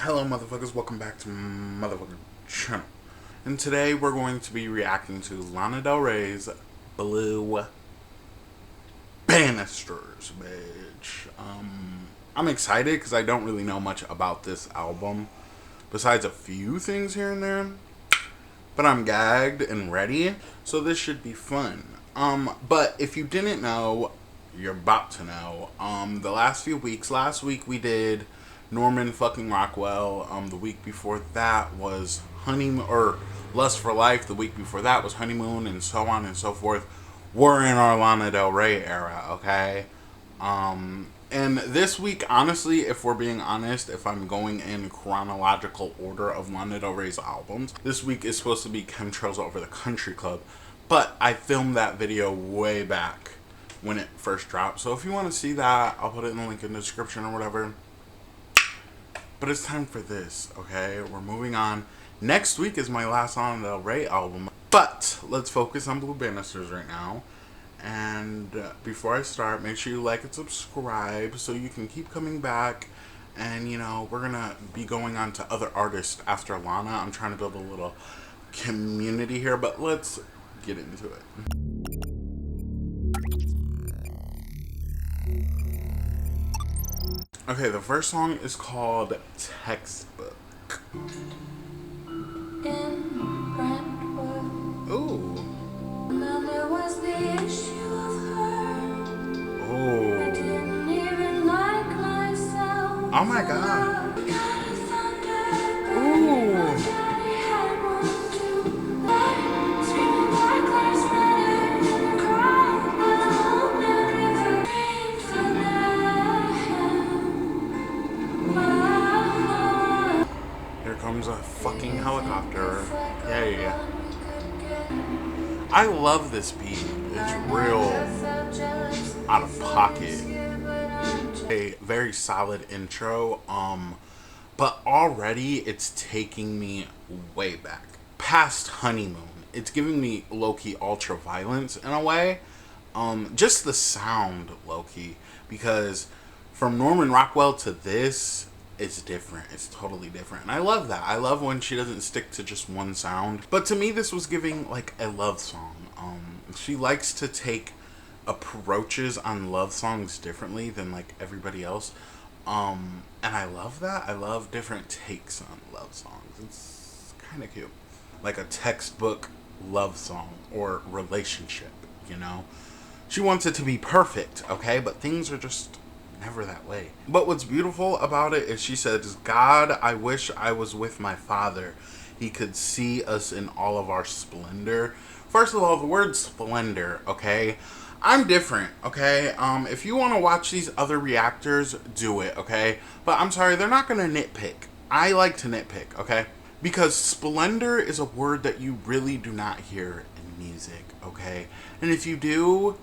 Hello motherfuckers, welcome back to motherfucking channel. And today we're going to be reacting to Lana Del Rey's Blue Banisters, bitch. I'm excited because I don't really know much about this album, besides a few things here and there. But I'm gagged and ready, so this should be fun. But if you didn't know, you're about to know. The last few weeks, last week we did Norman fucking Rockwell. The week before that was Honeymoon, or Lust for Life. The week before that was Honeymoon, and so on and so forth. We're in our Lana Del Rey era, okay? And this week, honestly, if we're being honest, if I'm going in chronological order of Lana Del Rey's albums, this week is supposed to be Chemtrails Over the Country Club. But I filmed that video way back when it first dropped. So if you want to see that, I'll put it in the link in the description or whatever. But it's time for this, okay? We're moving on. Next week is my last Lana Del Rey album. But let's focus on Blue Banisters right now. And before I start, make sure you like and subscribe so you can keep coming back. And, you know, we're going to be going on to other artists after Lana. I'm trying to build a little community here, but let's get into it. Okay, the first song is called Textbook. Ooh. There was the issue of her. Oh. I didn't even like myself. Oh my god. Ooh. Here comes a fucking helicopter. Yay. I love this beat. It's real out of pocket. A very solid intro. But already it's taking me way back. Past Honeymoon. It's giving me low-key Ultraviolence in a way. Just the sound low-key. Because from Norman Rockwell to this, it's different. It's totally different. And I love that. I love when she doesn't stick to just one sound. But to me, this was giving like a love song. She likes to take approaches on love songs differently than like everybody else. And I love that. I love different takes on love songs. It's kind of cute. Like a textbook love song or relationship, you know? She wants it to be perfect, okay? But things are just never that way. But what's beautiful about it is she says, God, I wish I was with my father. He could see us in all of our splendor. First of all, the word splendor, okay? I'm different, okay? If you want to watch these other reactors, do it, okay? But I'm sorry, they're not going to nitpick. I like to nitpick, okay? Because splendor is a word that you really do not hear in music, okay? And if you do,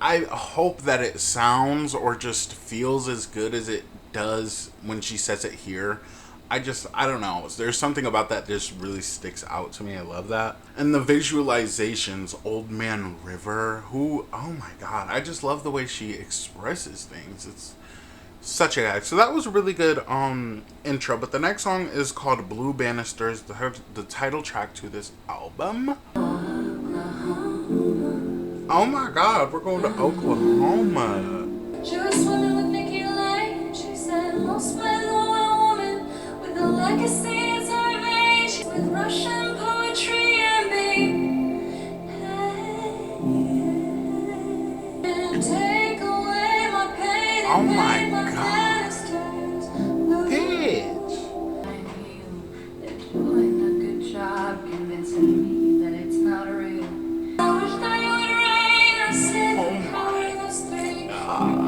I hope that it sounds or just feels as good as it does when she says it here. I don't know. There's something about that just really sticks out to me. I love that. And the visualizations, Old Man River, oh my god. I just love the way she expresses things. It's such a guy. So that was a really good intro. But the next song is called Blue Banisters, the title track to this album. Oh my god, we're going to Oklahoma. She was swimming with Nikki Lane. She said, most men want a woman with a legacy as her age, with Russian poetry and beat. Take away my pain. Oh my god. Bitch. I feel that you're doing a good job convincing me that it's not real.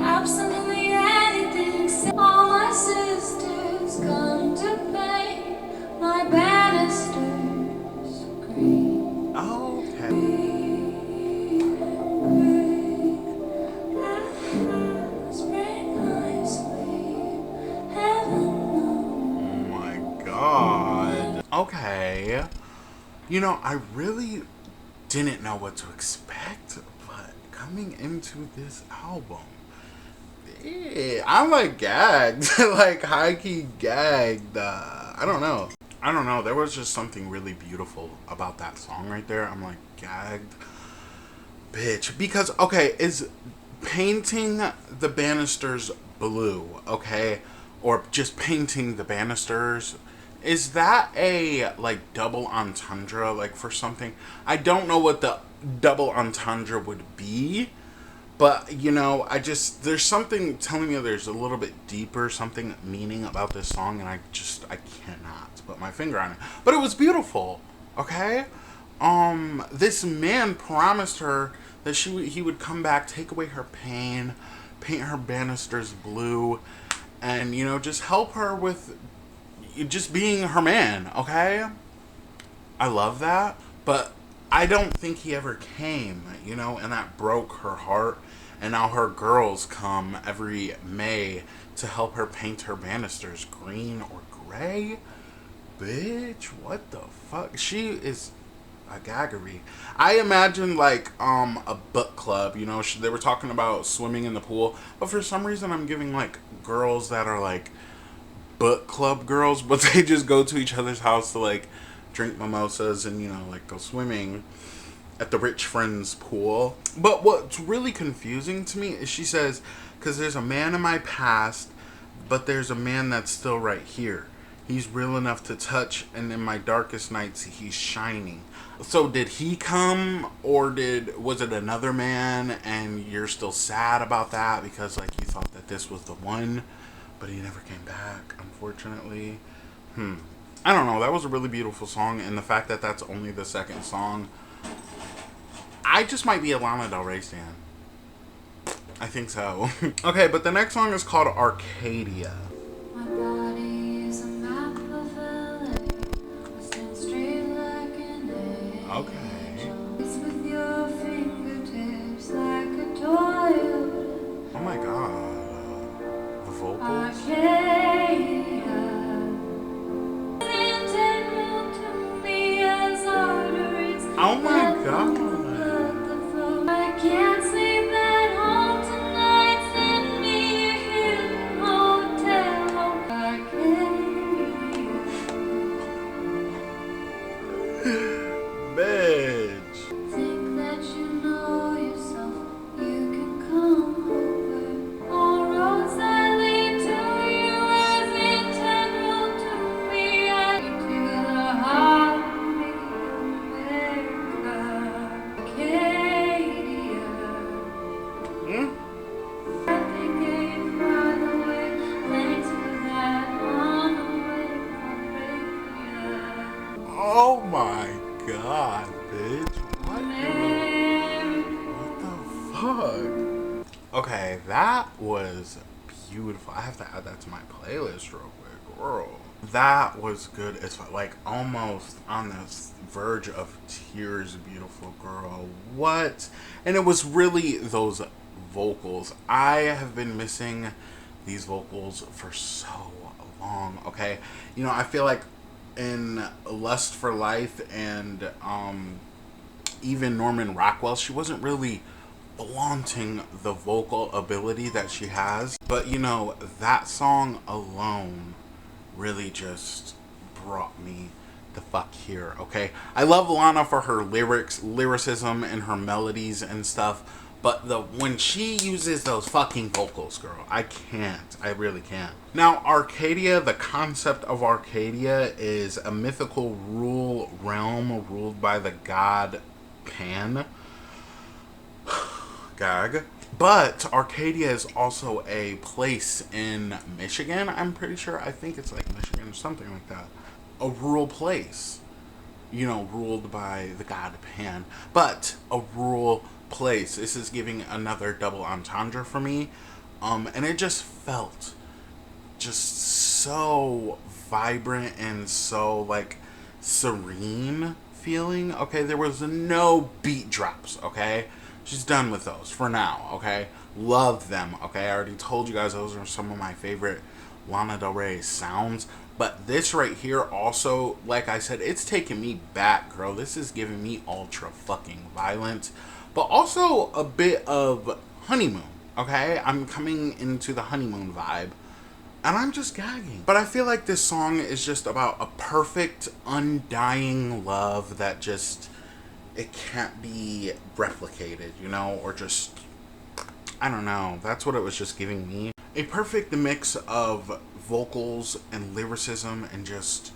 Absolutely anything. All my sisters come to pay. My banisters green. Okay. Oh my god. Okay. You know, I really didn't know what to expect, but coming into this album, I'm like gagged. Like high key gagged. I don't know. I don't know. There was just something really beautiful about that song right there. I'm like gagged. Bitch. Because, okay, is painting the banisters blue, okay? Or just painting the banisters, is that a, like, double entendre, like, for something? I don't know what the double entendre would be, but, you know, there's something telling me there's a little bit deeper, something meaning about this song, and I cannot put my finger on it. But it was beautiful, okay? This man promised her that he would come back, take away her pain, paint her banisters blue, and, you know, just help her with just being her man, okay? I love that, but I don't think he ever came, you know, and that broke her heart. And now her girls come every May to help her paint her banisters green or gray. Bitch, what the fuck? She is a gaggery. I imagine like a book club, you know, they were talking about swimming in the pool, but for some reason I'm giving like girls that are like book club girls, but they just go to each other's house to like drink mimosas and, you know, like go swimming at the rich friend's pool. But what's really confusing to me is she says, because there's a man in my past, but there's a man that's still right here. He's real enough to touch, and in my darkest nights, he's shining. So did he come, or was it another man, and you're still sad about that because, like, you thought that this was the one, but he never came back, unfortunately? I don't know. That was a really beautiful song, and the fact that that's only the second song, I just might be a Lana Del Rey stan. I think so. Okay, but the next song is called Arcadia. My body is a map of LA. I stand straight like an angel. Okay. It's with your fingertips like a toy. Oh my god. The vocals. Arcadia. Integral to me as arteries. Oh my god. I can't sleep at home tonight. Send me a Hilton hotel. Arcadia. Bitch. Think that you know yourself. You can come over. All roads that lead to you as integral to me. I lead to the heartbeat of America. Arcadia. I think if by the way, thanks for that on the way, Arcadia. Oh my god, bitch. What the fuck? Okay, that was beautiful. I have to add that to my playlist real quick, girl. That was good as fuck. Like almost on the verge of tears, beautiful girl. What? And it was really those vocals. I have been missing these vocals for so long, okay? You know, I feel like in Lust for Life and even Norman Rockwell, she wasn't really flaunting the vocal ability that she has. But, you know, that song alone really just brought me the fuck here, okay? I love Lana for her lyricism, and her melodies and stuff. But when she uses those fucking vocals, girl, I can't. I really can't. Now, Arcadia, the concept of Arcadia is a mythical realm ruled by the god Pan. Gag. But Arcadia is also a place in Michigan, I'm pretty sure. I think it's like Michigan or something like that. A rural place, you know, ruled by the god Pan. But a rural place. This is giving another double entendre for me. And it just felt just so vibrant and so like serene feeling. Okay, there was no beat drops, okay? She's done with those for now, okay? Love them, okay? I already told you guys those are some of my favorite Lana Del Rey sounds. But this right here also, like I said, it's taking me back, girl. This is giving me ultra fucking violence. But also a bit of Honeymoon, Okay, I'm coming into the honeymoon vibe, and I'm just gagging. But I feel like this song is just about a perfect, undying love that just, it can't be replicated, you know, or just, I don't know. That's what it was just giving me. A perfect mix of vocals and lyricism and just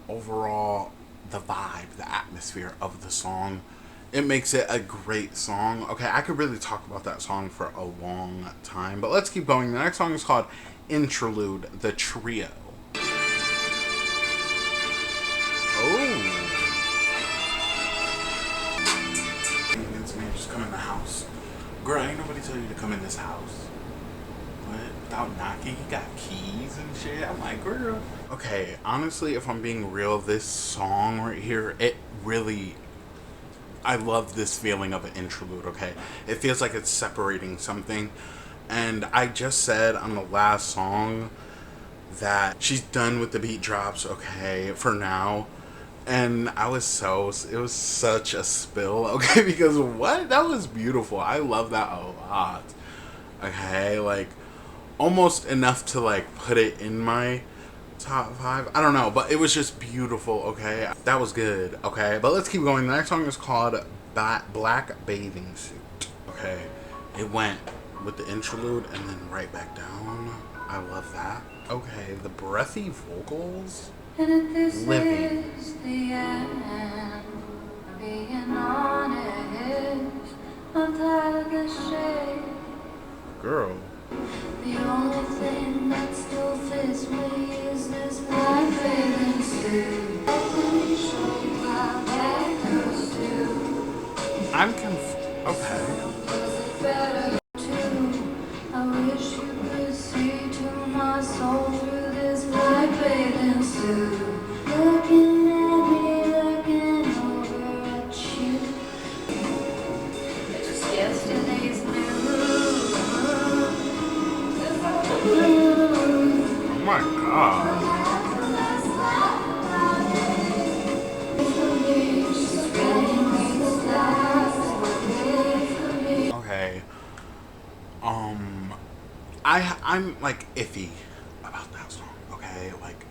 overall the vibe, the atmosphere of the song. It makes it a great song. Okay, I could really talk about that song for a long time, but let's keep going. The next song is called Introlude, the Trio. Oh. It's me, just come in the house. Girl, ain't nobody tell you to come in this house. What? Without knocking? You got keys and shit? I'm like, girl. Okay, honestly, if I'm being real, this song right here, it really, I love this feeling of an interlude, okay? It feels like it's separating something. And I just said on the last song that she's done with the beat drops, okay, for now. And it was such a spill, okay? Because what? That was beautiful. I love that a lot. Okay, like, almost enough to, like, put it in my top 5. I don't know, but it was just beautiful, okay? That was good, okay? But let's keep going. The next song is called Black Bathing Suit, okay? It went with the interlude and then right back down. I love that. Okay, the breathy vocals. And if this Living. is the end, being honest, I'm tired of this shit. Girl. The only thing that still fits me is this black bathing suit. Let me show you how that goes too. I'm okay. Does it better too? I wish you could see to my soul through this black bathing suit. Looking at me, looking over at you. It's just yesterday's news. Oh my god. Okay. I'm like iffy about that song, okay? Like,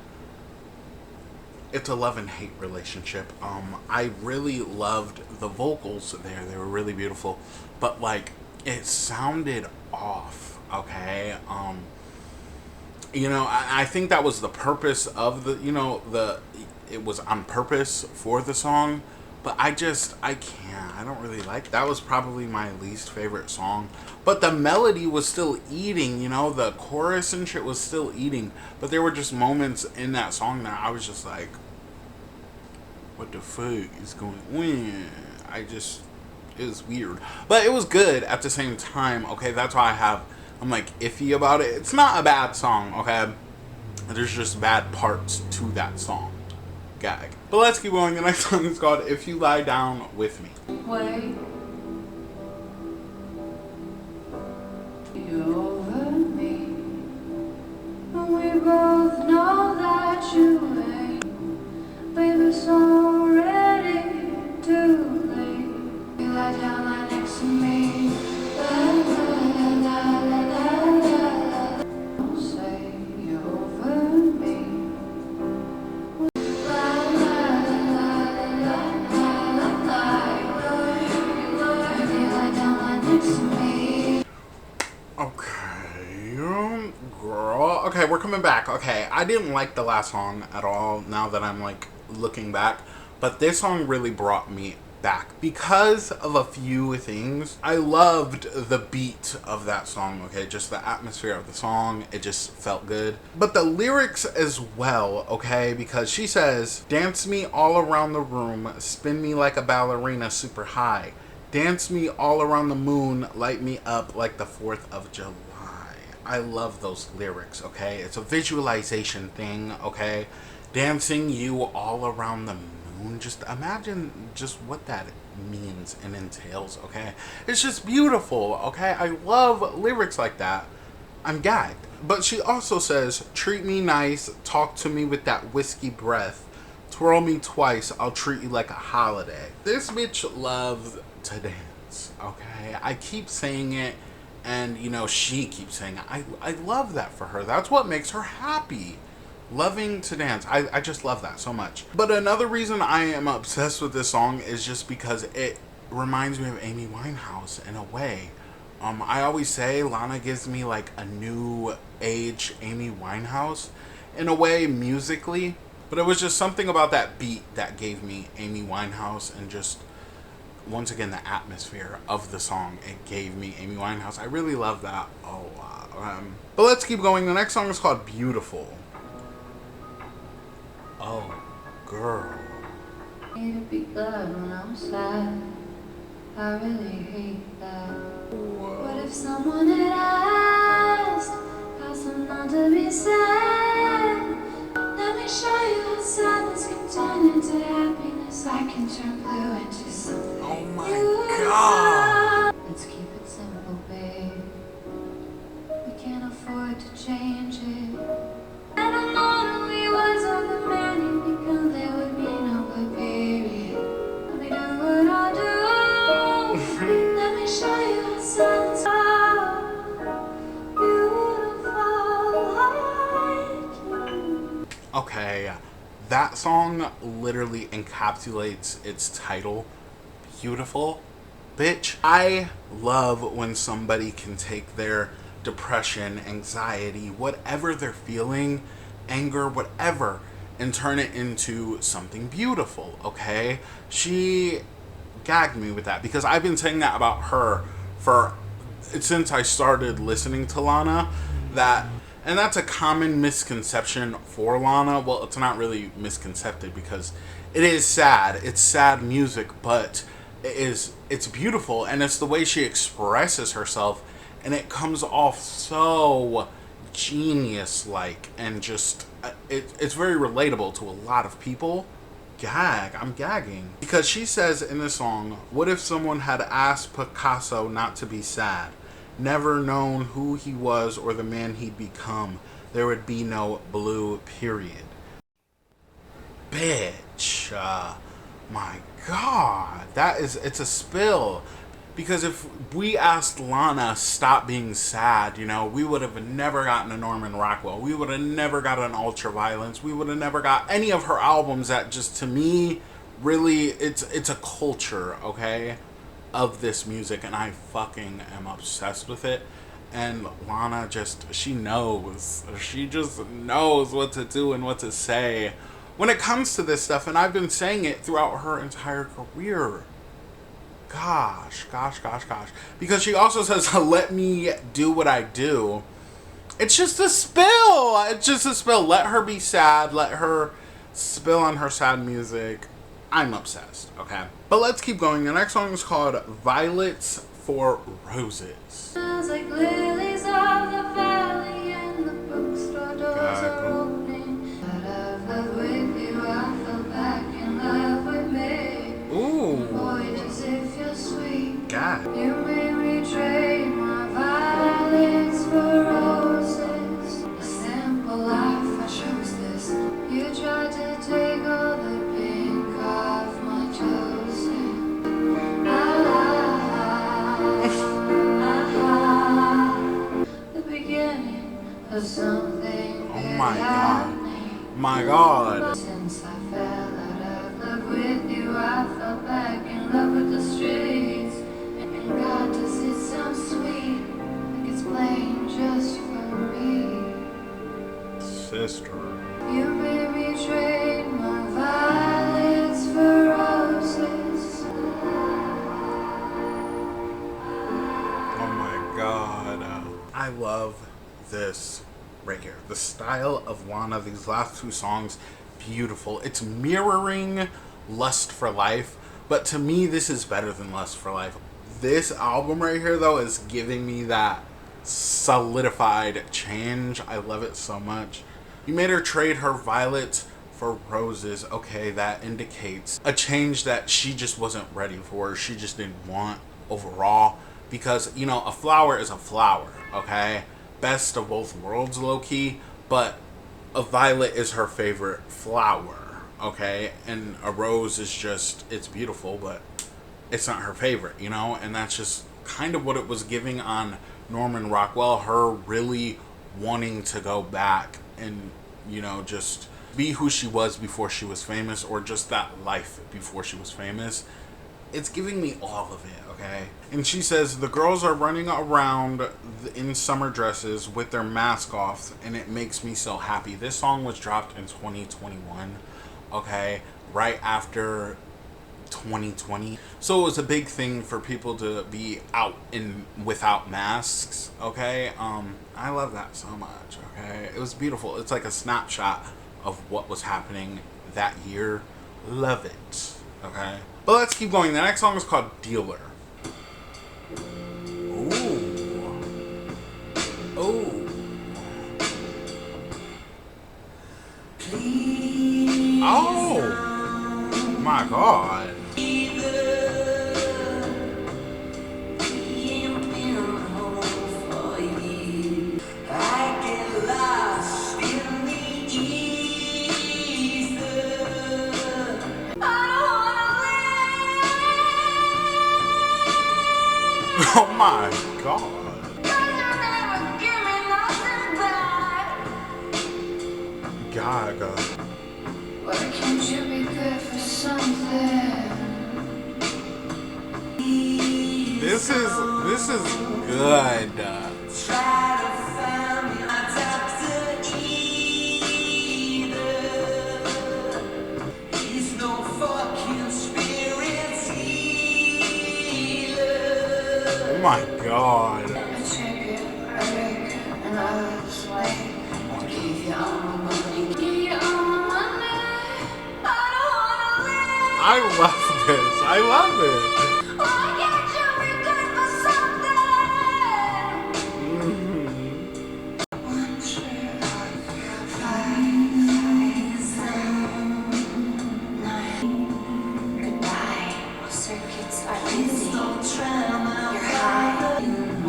it's a love and hate relationship. I really loved the vocals there. They were really beautiful. But like, it sounded off, okay? You know, I think that was the purpose of the, you know, it was on purpose for the song, but I can't. I don't really like. That was probably my least favorite song. But the melody was still eating, you know, the chorus and shit was still eating. But there were just moments in that song that I was just like, what the fuck is going on? It was weird. But it was good at the same time, okay? That's why I'm like iffy about it. It's not a bad song, okay? There's just bad parts to that song. Gag. But let's keep going. The next song is called If You Lie Down With Me. Wait. You over me. And we both know that you ain't. Baby, it's already too late. You lie down right next to me. La, la, la, la, la, la, la. Don't say you're over me. Okay, girl. Okay, we're coming back. Okay, I didn't like the last song at all now that I'm like looking back, but this song really brought me back because of a few things. I loved the beat of that song, okay? Just the atmosphere of the song, it just felt good. But the lyrics as well, okay? Because she says, dance me all around the room, spin me like a ballerina super high. Dance me all around the moon, light me up like the 4th of July. I love those lyrics, okay? It's a visualization thing, okay? Dancing you all around the moon. Just imagine just what that means and entails, okay? It's just beautiful, okay? I love lyrics like that. I'm gagged. But she also says, treat me nice, talk to me with that whiskey breath, twirl me twice, I'll treat you like a holiday. This bitch loves to dance, okay? I keep saying it And, you know, she keeps saying, I love that for her. That's what makes her happy. Loving to dance. I just love that so much. But another reason I am obsessed with this song is just because it reminds me of Amy Winehouse in a way. I always say Lana gives me like a new age Amy Winehouse in a way musically. But it was just something about that beat that gave me Amy Winehouse, and just once again the atmosphere of the song, it gave me Amy Winehouse. I really love that a lot. But let's keep going. The next song is called Beautiful. Oh, girl. Need to be glad when I'm sad. I really hate that. What if someone had asked, asked them not to be sad? Let me show you how sadness can turn into happiness. I can turn blue into something. Oh my god. Let's keep it simple, babe. We can't afford to change it. I don't know the wee words of the man you become. There would be no good period. Let me do what I do. Let me show you how silence beautiful. Okay, that song literally encapsulates its title, Beautiful. Bitch, I love when somebody can take their depression, anxiety, whatever they're feeling, anger, whatever, and turn it into something beautiful, okay? She gagged me with that, because I've been saying that about her since I started listening to Lana, and that's a common misconception for Lana. Well, it's not really misconcepted, because it is sad. It's sad music, but it's beautiful, and it's the way she expresses herself, and it comes off so genius-like, and just it's very relatable to a lot of people. I'm gagging, because she says in the song, what if someone had asked Picasso not to be sad, never known who he was or the man he'd become, there would be no blue, period. Bitch, my god, it's a spill. Because if we asked Lana stop being sad, you know, we would have never gotten a Norman Rockwell. We would have never got an Ultraviolence. We would have never got any of her albums that just, to me, really, it's a culture, okay, of this music. And I fucking am obsessed with it. And Lana she knows. She just knows what to do and what to say when it comes to this stuff. And I've been saying it throughout her entire career. Gosh. Because she also says, let me do what I do. It's just a spill. Let her be sad. Let her spill on her sad music. I'm obsessed, okay? But let's keep going. The next song is called Violets for Roses. Smells like lilies of the valley, and the bookstore doors are opening. Out of love with you, I fell back in love with me. Ooh. Boy, does it feel sweet. God. You made me trade my violets for roses. A simple life, I chose this. You tried to take all the pink off my toes. The beginning of something. Oh my god. My god. Since I fell out of love with you, I fell back in love with the streets. And God, does it sound sweet? Like it's playing just for me. Sister. You made me trade my violets for roses. Oh my god. I love this right here. The style of Lana, these last two songs, beautiful. It's mirroring Lust for Life, but to me this is better than Lust for Life. This album right here though is giving me that solidified change. I love it so much. You made her trade her violets for roses. Okay, that indicates a change that she just wasn't ready for. She just didn't want overall, because, you know, a flower is a flower, okay? Best of both worlds, low-key, but a violet is her favorite flower, okay? And a rose is just, it's beautiful, but it's not her favorite, you know? And that's just kind of what it was giving on Norman Rockwell, her really wanting to go back and, you know, just be who she was before she was famous, or just that life before she was famous. It's giving me all of it, okay? And she says, the girls are running around in summer dresses with their mask off, and it makes me so happy. This song was dropped in 2021, okay? Right after 2020. So it was a big thing for people to be out in without masks, okay? I love that so much, okay? It was beautiful. It's like a snapshot of what was happening that year. Love it, okay? But let's keep going. The next song is called Dealer. Ooh. Ooh. Oh my God. Oh my God. Gaga. Why can't you be good for something? This is good. Oh my God. I take it, I make it, and I was like, I'll give you all my money, give you all my money. I don't wanna live. I love this. I love it. Why can't you be good for something? One trip, 5, 9. Goodbye. All circuits are busy. You're high.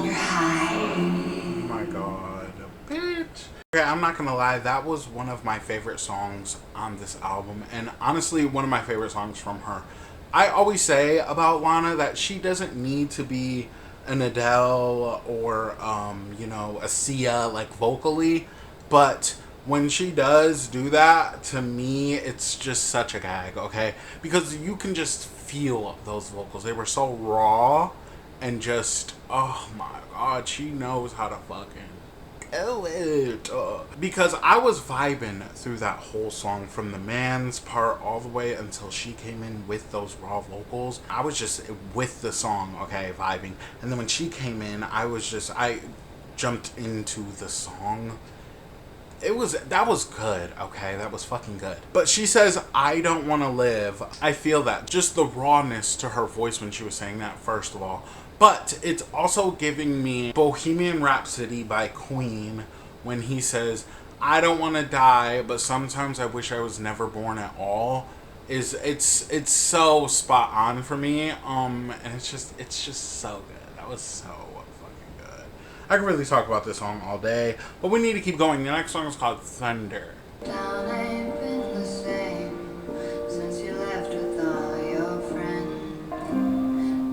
You're high. Oh my God. Bitch. Okay, I'm not gonna lie, that was one of my favorite songs on this album, and honestly one of my favorite songs from her. I always say about Lana that she doesn't need to be an Adele or you know, a Sia, like vocally, but when she does do that, to me it's just such a gag, okay? Because you can just feel those vocals. They were so raw and just, oh my God, she knows how to fucking kill it. Because I was vibing through that whole song from the man's part all the way until she came in with those raw vocals. I was just with the song, okay, vibing. And then when she came in, I jumped into the song. That was good, okay? That was fucking good. But she says, I don't want to live. I feel that. Just the rawness to her voice when she was saying that, first of all. But it's also giving me Bohemian Rhapsody by Queen when he says, I don't want to die, but sometimes I wish I was never born at all. It's so spot on for me. And it's just so good. That was so fucking good. I could really talk about this song all day, but we need to keep going. The next song is called Thunder. Down ain't been the same since you left with all your friends.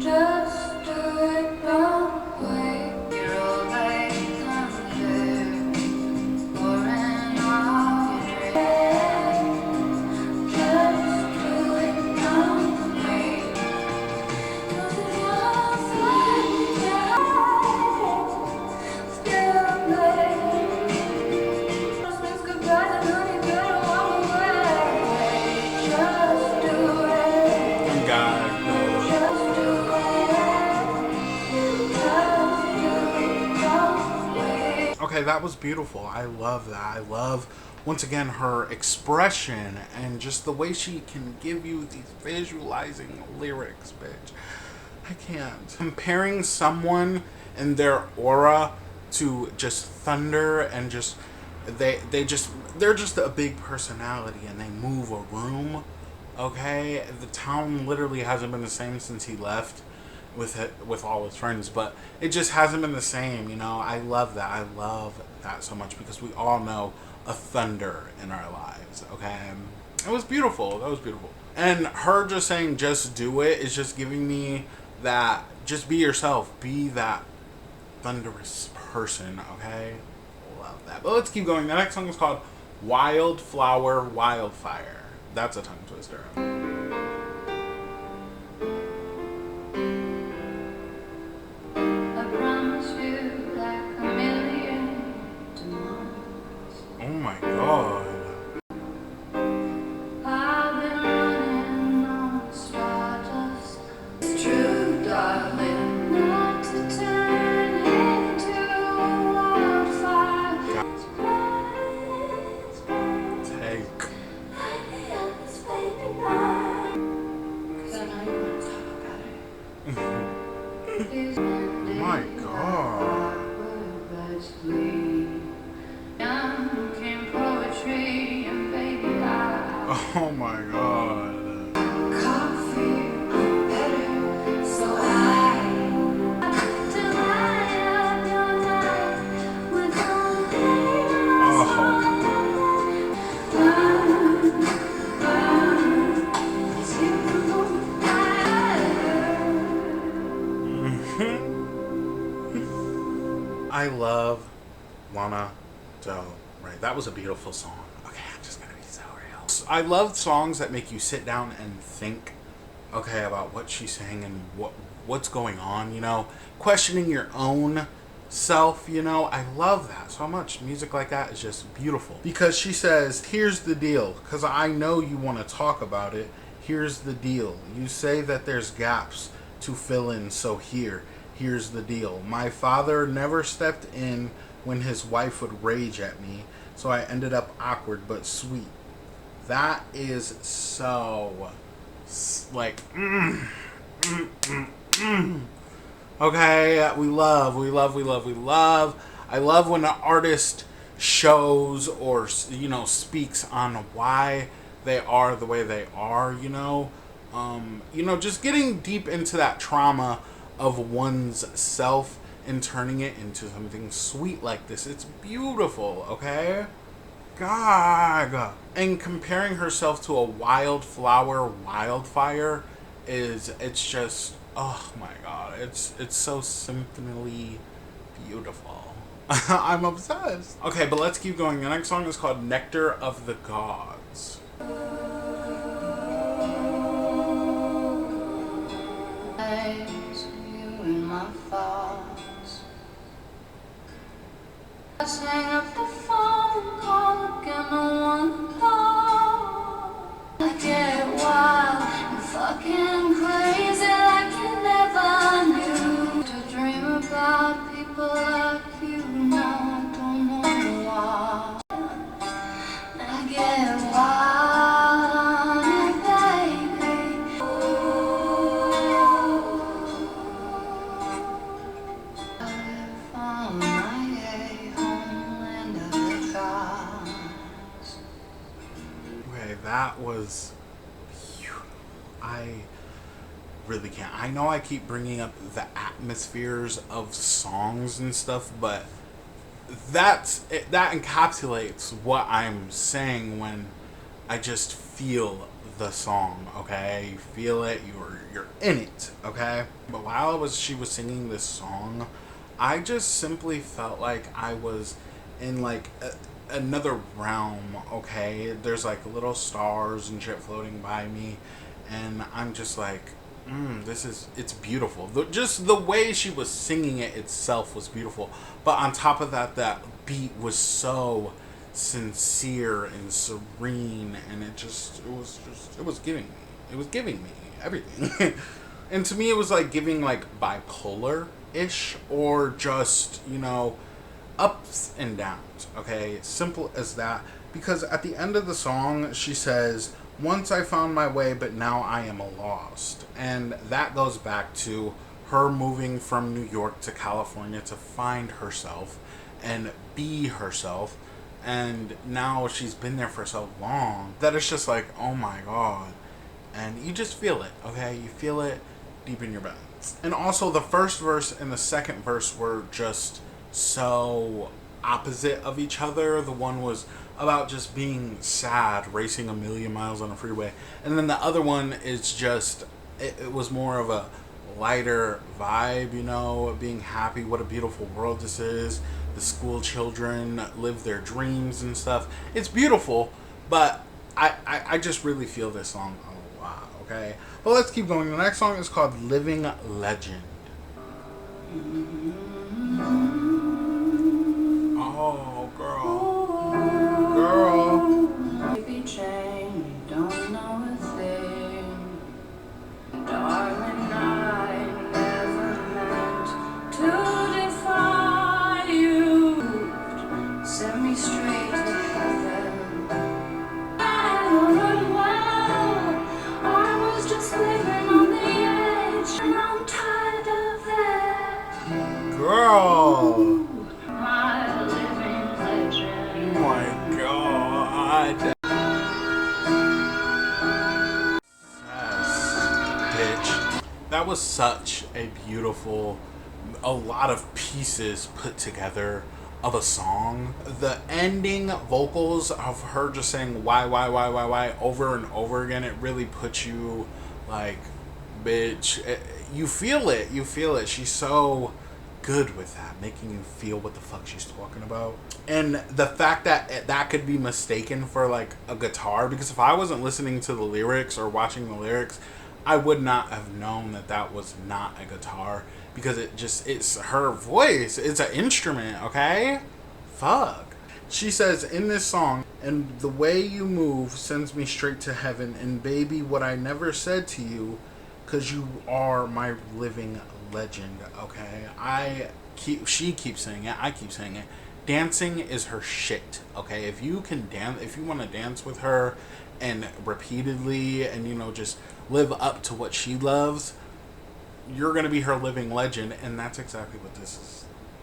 Just do it my way. You're all like thunder, pouring off your dress. Just do it my way. 'Cause it feels like still late. Let's goodbye, and honey, better walk away. Just do it. God. Just do it. Okay, that was beautiful. I love that. I love, once again, her expression and just the way she can give you these visualizing lyrics, bitch. I can't. Comparing someone and their aura to just thunder and just they're just a big personality and they move a room. Okay, the town literally hasn't been the same since he left with all his friends, but it just hasn't been the same, you know. I love that. I love that so much because we all know a thunder in our lives. Okay, it was beautiful. That was beautiful. And her just saying "just do it" is just giving me that. Just be yourself. Be that thunderous person, okay? Love that. But let's keep going. The next song is called Wildflower Wildfire. That's a tongue twister. I promise you like a million demands. Oh my god. I've been running on stardust. It's true, darling, not to turn into a wildfire. Take. 'Cause I know you want to talk about it. My god. Came poetry and baby I Oh my god. coffee better, so I light up your life with I love Lana Del Rey. That was a beautiful song. Okay, I'm just gonna be so real. I love songs that make you sit down and think, okay, about what she's saying and what's going on, you know, questioning your own self, you know. I love that so much. Music like that is just beautiful. Because she says, here's the deal, because I know you want to talk about it. Here's the deal. You say that there's gaps to fill in, so here's the deal. My father never stepped in when his wife would rage at me, so I ended up awkward but sweet. That is so, like, Okay, we love. I love when an artist shows or, you know, speaks on why they are the way they are, you know. Just getting deep into that trauma of one's self and turning it into something sweet like this. It's beautiful, okay? God. And comparing herself to a wildflower wildfire it's just, oh my god, it's so symphonily beautiful. I'm obsessed. Okay, but let's keep going. The next song is called Nectar of the Gods. you in my thoughts. Let's hang up the phone, call again, no one call. I get wild and fucking crazy like you never knew. To dream about people like you, now I don't know why. I get wild on it, baby. I found my homeland of the gods. Okay, that was beautiful. I really can't. I know I keep bringing up the atmospheres of songs and stuff, but that encapsulates what I'm saying when I just feel the song. Okay, you feel it. You're in it. Okay. But while she was singing this song, I just simply felt like I was in like another realm. Okay, there's like little stars and shit floating by me, and I'm just like, it's beautiful. Just the way she was singing it itself was beautiful. But on top of that, that beat was so sincere and serene, and it was giving me everything. And to me, it was like giving like bipolar-ish, or just, you know, ups and downs. Okay, simple as that. Because at the end of the song, she says, once I found my way, but now I am lost. And that goes back to her moving from New York to California to find herself and be herself. And now she's been there for so long that it's just like, oh my god. And you just feel it, okay? You feel it deep in your bones. And also the first verse and the second verse were just so opposite of each other. The one was about just being sad, racing 1,000,000 miles on a freeway, and then the other one is just it was more of a lighter vibe, you know, being happy, what a beautiful world this is. The school children live their dreams and stuff. It's beautiful, but I just really feel this song a lot, okay? But let's keep going. The next song is called Living Legend. Oh, girl. Girl. Baby chain, don't know a thing. Darling, I never meant to defy you. Set me straight to heaven. I don't run well. I was just living on the edge, and I'm tired of that. Girl. My living legend. Oh my god. Yes, bitch. That was such a beautiful, a lot of pieces put together of a song. The ending vocals of her just saying why over and over again, it really puts you like, bitch. You feel it. You feel it. She's so good with that, making you feel what the fuck she's talking about. And the fact that that could be mistaken for like a guitar, because if I wasn't listening to the lyrics or watching the lyrics, I would not have known that that was not a guitar, because it's her voice. It's an instrument, okay? Fuck. She says in this song, and the way you move sends me straight to heaven, and baby, what I never said to you, cause you are my living legend, okay? She keeps saying it, I keep saying it. Dancing is her shit, okay? If you can dance, if you want to dance with her and repeatedly and, you know, just live up to what she loves, you're gonna be her living legend. And that's exactly what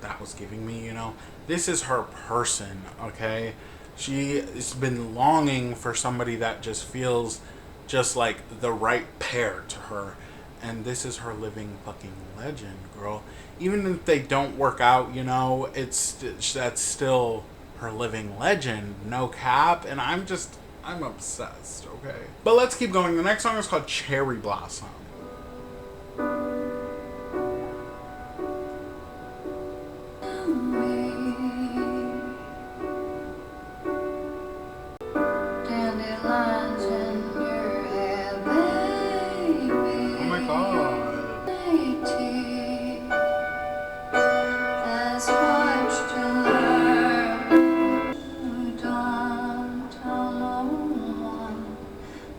that was giving me, you know? This is her person, okay? She has been longing for somebody that just feels just like the right pair to her. And this is her living fucking legend, girl. Even if they don't work out, you know, that's still her living legend, no cap. And I'm obsessed, okay? But let's keep going. The next song is called Cherry Blossom. Dandelions in your hair, baby. Oh my god. There's much to learn. Don't tell no one.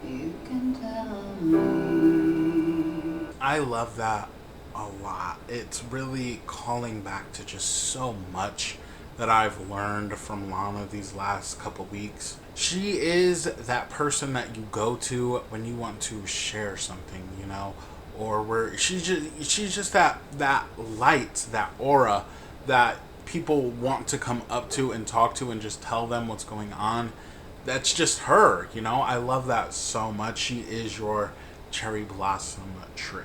You can tell me. I love that a lot. It's really calling back to just so much that I've learned from Lana these last couple weeks. She is that person that you go to when you want to share something, you know, or where she's just that light, that aura that people want to come up to and talk to and just tell them what's going on. That's just her, you know. I love that so much. She is your cherry blossom tree.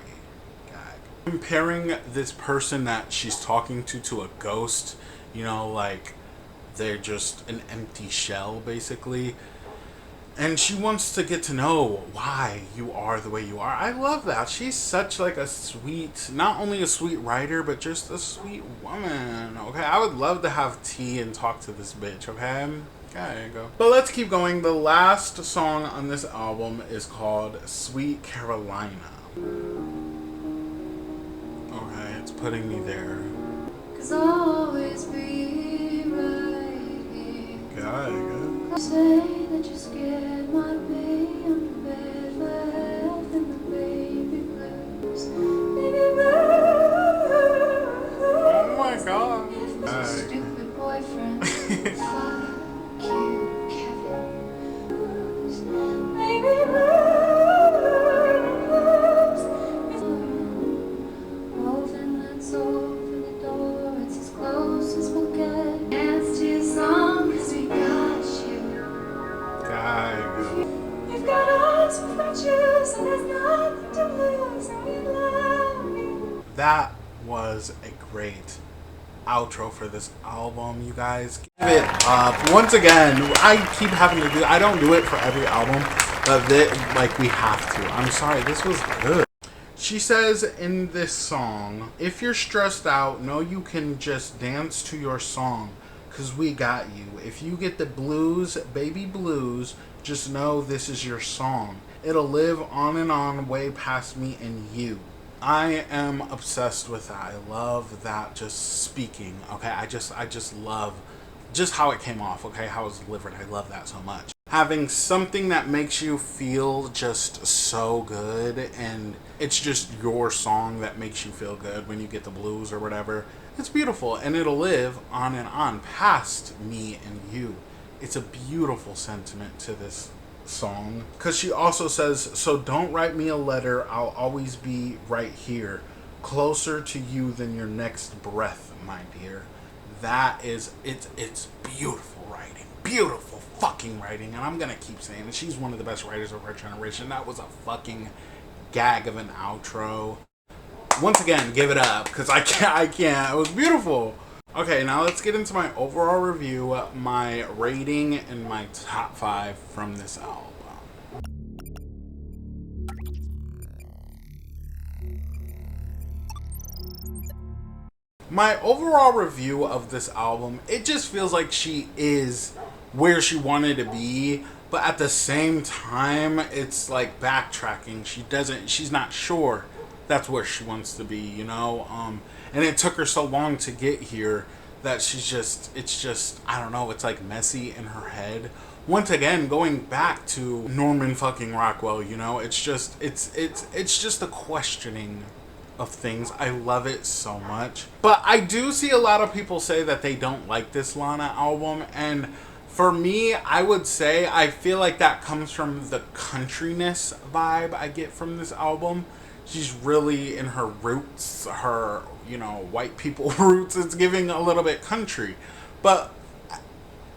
Comparing this person that she's talking to a ghost, you know, like they're just an empty shell basically, and she wants to get to know why you are the way you are. I love that. She's such like a sweet, not only a sweet writer, but just a sweet woman, okay? I would love to have tea and talk to this bitch, okay? Okay, there you go. But let's keep going. The last song on this album is called Sweet Carolina. Okay, it's putting me there. 'Cause I'll always be right here. Good. Say that you're scared might be under bed for health and the baby blues. Baby blues. Oh my god. Your stupid boyfriend. Fuck you, Kevin. Baby blues. Woven that's open the door. It's as close as we'll get. Dance to your song 'cause we got you. We've got us without you, so there's nothing to lose, and we love you. That was a great outro for this album, you guys. Give it up. Once again, I keep having to do, I don't do it for every album, but like we have to. I'm sorry, this was good. She says in this song, if you're stressed out, know you can just dance to your song, 'cause we got you. If you get the blues, baby blues, just know this is your song. It'll live on and on way past me and you. I am obsessed with that. I love that just speaking, okay? I just love just how it came off, okay? How it was delivered. I love that so much. Having something that makes you feel just so good, and it's just your song that makes you feel good when you get the blues or whatever. It's beautiful, and it'll live on and on past me and you. It's a beautiful sentiment to this song, because she also says, so don't write me a letter, I'll always be right here, closer to you than your next breath, my dear. That is, it's beautiful writing, beautiful fucking writing, and I'm gonna keep saying it. She's one of the best writers of her generation. That was a fucking gag of an outro. Once again, give it up, because I can't. It was beautiful. Okay, now let's get into my overall review, my rating, and my top 5 from this album. My overall review of this album, it just feels like she is where she wanted to be, but at the same time, it's like backtracking. She's not sure that's where she wants to be, you know? And it took her so long to get here that it's just, I don't know, it's like messy in her head. Once again, going back to Norman fucking Rockwell, you know? It's just the questioning of things. I love it so much. But I do see a lot of people say that they don't like this Lana album, and for me, I would say I feel like that comes from the countryness vibe I get from this album. She's really in her roots, her, you know, white people roots. It's giving a little bit country. But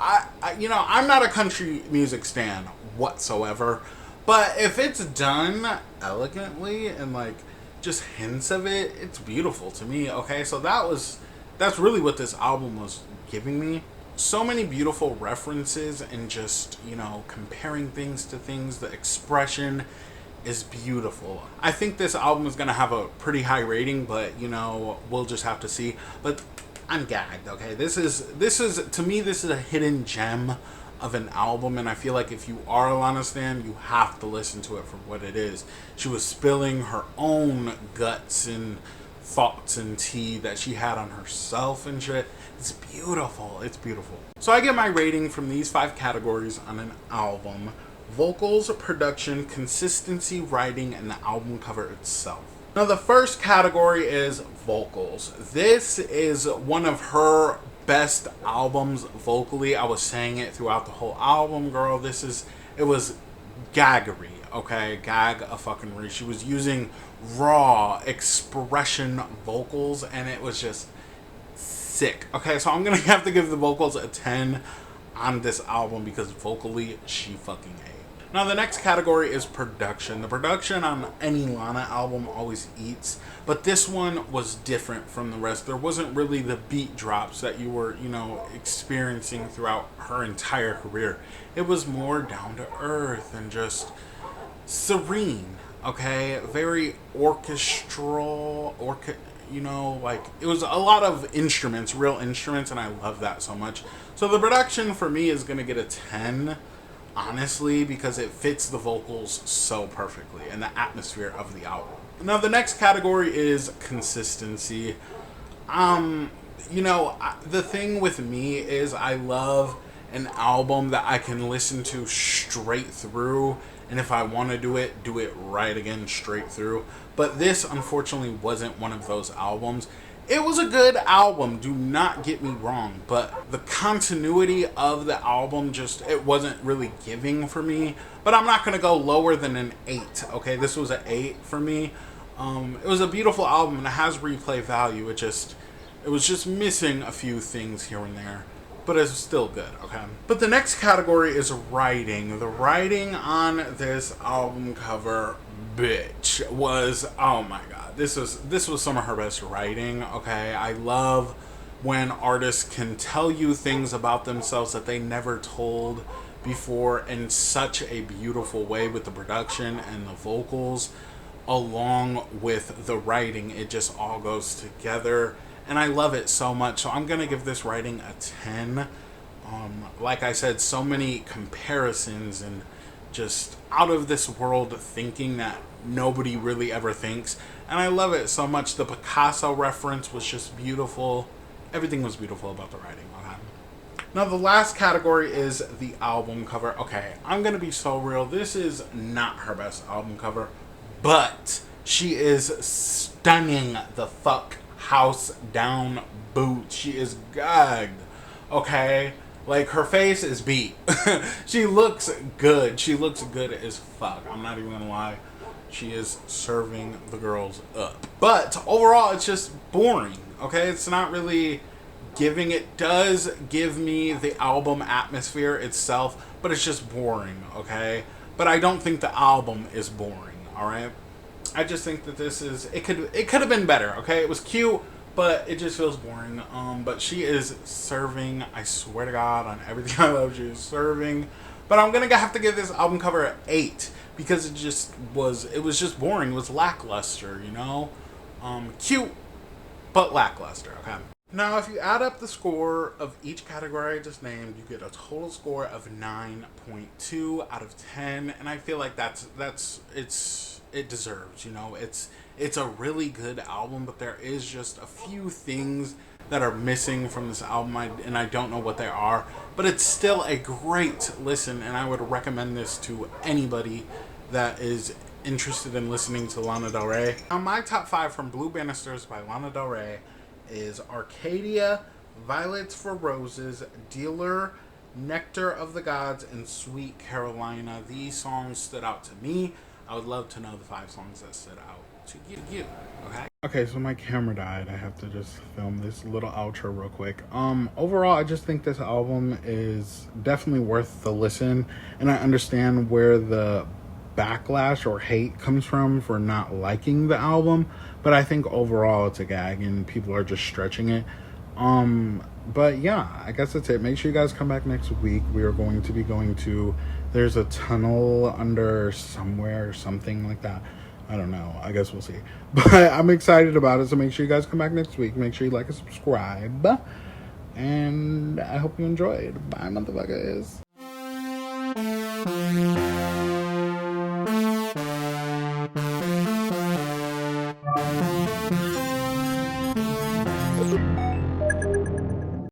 I you know, I'm not a country music stan whatsoever. But if it's done elegantly and like just hints of it, it's beautiful to me. Okay, so that's really what this album was giving me. So many beautiful references and just, you know, comparing things to things. The expression is beautiful. I think this album is gonna have a pretty high rating, but you know, we'll just have to see. But I'm gagged. Okay, this is to me, this is a hidden gem of an album, and I feel like if you are a Lana stan, you have to listen to it for what it is. She was spilling her own guts and thoughts and tea that she had on herself and shit. It's beautiful. It's beautiful. So I get my rating from these 5 categories on an album: vocals, production, consistency, writing, and the album cover itself. Now the first category is vocals. This is one of her best albums vocally. I was saying it throughout the whole album, girl. It was gaggery, okay? Gag a fucking re. She was using raw expression vocals, and it was just sick. Okay, so I'm gonna have to give the vocals a 10 on this album because vocally she fucking ate. Now the next category is production. The production on any Lana album always eats, but this one was different from the rest. There wasn't really the beat drops that you were, you know, experiencing throughout her entire career. It was more down to earth and just serene, okay? Very orchestral, you know, like it was a lot of instruments, real instruments, and I love that so much. So the production for me is gonna get a 10, honestly, because it fits the vocals so perfectly and the atmosphere of the album. Now the next category is consistency. You know, the thing with me is I love an album that I can listen to straight through, and if I want to do it right again straight through. But this unfortunately wasn't one of those albums. It was a good album, do not get me wrong, but the continuity of the album it wasn't really giving for me. But I'm not going to go lower than an 8, okay? This was an 8 for me. It was a beautiful album and it has replay value. It was just missing a few things here and there, but it's still good, okay? But the next category is writing. The writing on this album cover, bitch, was, oh my god. This was some of her best writing, okay? I love when artists can tell you things about themselves that they never told before in such a beautiful way with the production and the vocals. along with the writing. It just all goes together, and I love it so much. So I'm gonna give this writing a 10. Like I said, so many comparisons and just out of this world thinking that nobody really ever thinks. And I love it so much. The Picasso reference was just beautiful. Everything was beautiful about the writing. Okay. Now, the last category is the album cover. Okay, I'm going to be so real. This is not her best album cover, but she is stunning the fuck house down boot. She is gagged. Okay? Like, her face is beat. She looks good. She looks good as fuck. I'm not even gonna lie. She is serving the girls up. But overall, it's just boring. Okay? It's not really giving. It does give me the album atmosphere itself, but it's just boring. Okay? But I don't think the album is boring. Alright? I just think that this is... It could have been better. Okay? It was cute, but it just feels boring. But she is serving, I swear to God, on everything I love, she is serving. But I'm gonna have to give this album cover an 8 because it was just boring. It was lackluster, you know? Cute, but lackluster, okay? Now, if you add up the score of each category I just named, you get a total score of 9.2 out of 10, and I feel like it deserves, you know? It's a really good album, but there is just a few things that are missing from this album, and I don't know what they are. But it's still a great listen, and I would recommend this to anybody that is interested in listening to Lana Del Rey. Now, my top 5 from Blue Banisters by Lana Del Rey is Arcadia, Violets for Roses, Dealer, Nectar of the Gods, and Sweet Carolina. These songs stood out to me. I would love to know the 5 songs that stood out to you. Okay, so my camera died. I have to just film this little outro real quick. Overall, I just think this album is definitely worth the listen, and I understand where the backlash or hate comes from for not liking the album, but I think overall it's a gag and people are just stretching it. But yeah, I guess that's it. Make sure you guys come back next week. We are going to be going to, there's a tunnel under somewhere or something like that. I don't know. I guess we'll see. But I'm excited about it, so make sure you guys come back next week. Make sure you like and subscribe. And I hope you enjoyed. Bye, motherfuckers.